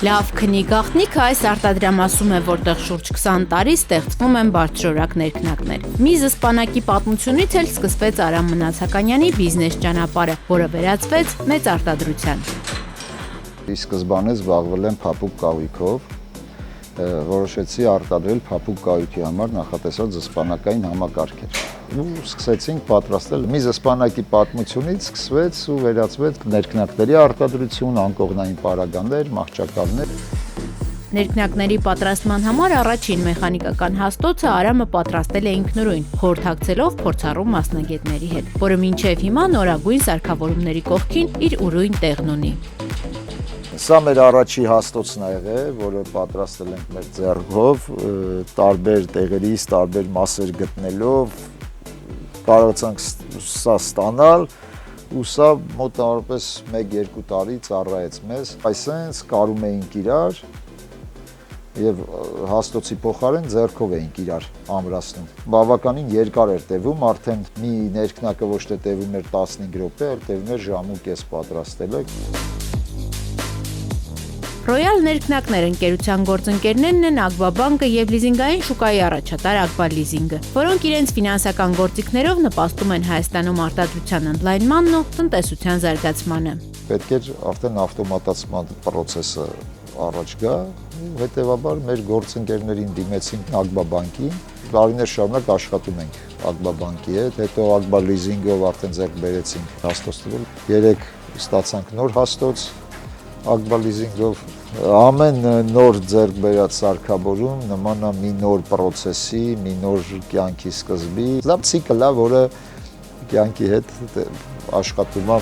Լավ քնի գաղտնիքը այս արտադրամասում է, որտեղ շուրջ 20 տարի ստեղծվում են բարձրորակ ներքնակներ։ Մի զսպանակի պատմությունից էլ սկսվեց Արամ Մնացականյանի բիզնես ճանապարհը, որը վերածվեց մեծ արտադրության։ Ի սկզբանե զբաղվել եմ փափուկ կահույքով, որոշեցի արտադրել փափուկ կահույքի համար նախատեսած զսպանակային համակարգեր։ Ու սկսեցինք պատրաստել։ Մի զսպանակի պատմությունից սկսվեց ու վերածվեց ներքնակների արտադրություն, անկողնային պարագաներ, մահճակալներ։ Ներքնակների պատրաստման համար առաջին մեխանիկական հաստոցը Արամը պատրաստել է ինքնուրույն, խորհրդակցելով փորձառու մասնագետների հետ, որը մինչև հիմա նորագույն սարքավորումների կողքին իր ուրույն տեղն ունի։ Սա մեր առաջի հաստոցն է եղել, որը պատրաստել ենք մեր ձեռքով, տարբեր տեղերից, տարբեր մասեր գտնելով, կարողացանք սա ստանալ, ու սա մոտավորապես 1-2 տարի ծառայեց մեզ։ Այսպես կարում էինք իրար եւ հաստոցի փոխարեն ձեռքով էինք իրար ամրացնում։ Բավականին երկար էր տևում, արդեն մի ներքնակը ոչ թե տևում էր 15 րոպե, այլ տևում էր ժամ ու կես պատրաստելը։ Ռոյալ ներքնակներ ընկերության գործընկերներն են Ագբա բանկը եւ լիզինգային շուկայի առաջատար Ագբա լիզինգը, որոնք իրենց ֆինանսական գործիքներով նպաստում են Հայաստանում արտադրության ընդլայնմանն ու տնտեսության զարգացմանը։ Պետք է արդեն ավտոմատացման process-ը առաջ գա, ու հետեւաբար մեր գործընկերներին դիմեցինք Ագբա բանկին, տարիներ շարունակ աշխատում ենք Ագբա բանկի հետ, հետո Ագբա լիզինգով արդեն ձեռք բերեցինք հաստոց տվել, 3 ստացանք նոր հաստոց Ագբա լիզինգով, ամեն նոր ձեռք բերած սարքավորում նման է մի նոր process-ի, մի նոր կյանքի սկզբի, լավ ցիկլ է, որը կյանքի հետ աշխատում է։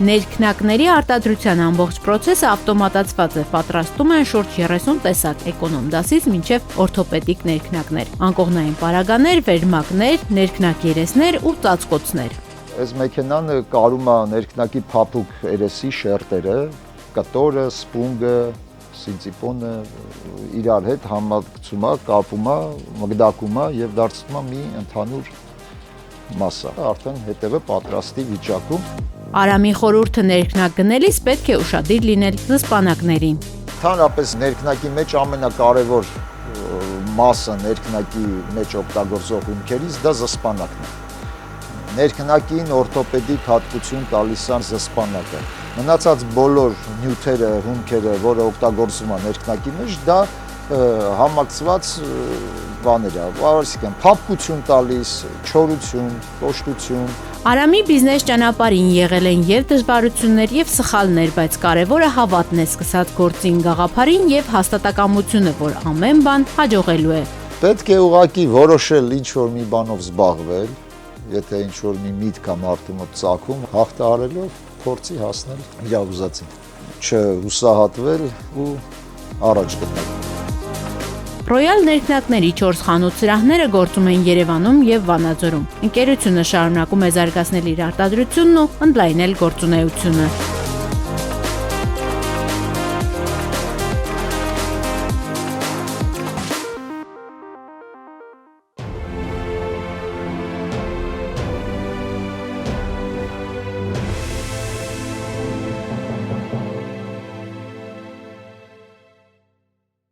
Ներքնակների արտադրության ամբողջ process-ը ավտոմատացված է, պատրաստում են շուրջ 30 տեսակ էկոնոմ դասից մինչև օրթոպեդիկ ներքնակներ, անկողնային պարագաներ, վերմակներ, ներքնակ երեսներ ու ծածկոցներ։ Այս մեքենան կարում է ներքնակի փափուկ երեսի շերտերը, կտորը, սպունգը, սինցիպոնը իրար հետ համակցում է, կապում է, մգդակում է եւ դարձնում է մի ընդհանուր մասսա։ Արդեն հետևը պատրաստի վիճակում։ Արամի խորհուրդը ներքնակ գնելիս պետք է ուշադիր լինել զսպանակներին։ Ընդհանրապես ներքնակի մեջ ամենակարևոր մասը ներքնակի մեջ օգտագործող հիմքերից դա զսպանակն է։ Ներքնակին օրթոպեդիկ հատկություն տալիս է զսպանակը։ Մնացած բոլոր նյութերը, հումքերը, որը օգտագործվում է ներքնակի մեջ, դա համակցված բաներ է, այսինքն փափկություն տալիս, չորություն, կոշտություն։ Արամի բիզնես ճանապարհին եղել են եւ դժվարություններ, եւ սխալներ, բայց կարեւորը հավատն է սկսած գործին գաղափարին եւ հաստատակամությունը, որ ամեն բան հաջողելու է։ Պետք է ուղղակի որոշել ինչ-որ մի բանով զբաղվել, եթե ինչ-որ մի միտք է մարդու մոտ ծագում, հաղթահարելով փորձի հասնել իր ուզածին, չհուսահատվել ու առաջ գնալ։ Ռոյալ ներքնակների 4 խանութ սրահները գործում են Երևանում եւ Վանաձորում։ Ընկերությունը շարունակում է զարգացնել իր արտադրությունն ու ընդլայնել գործունեությունը։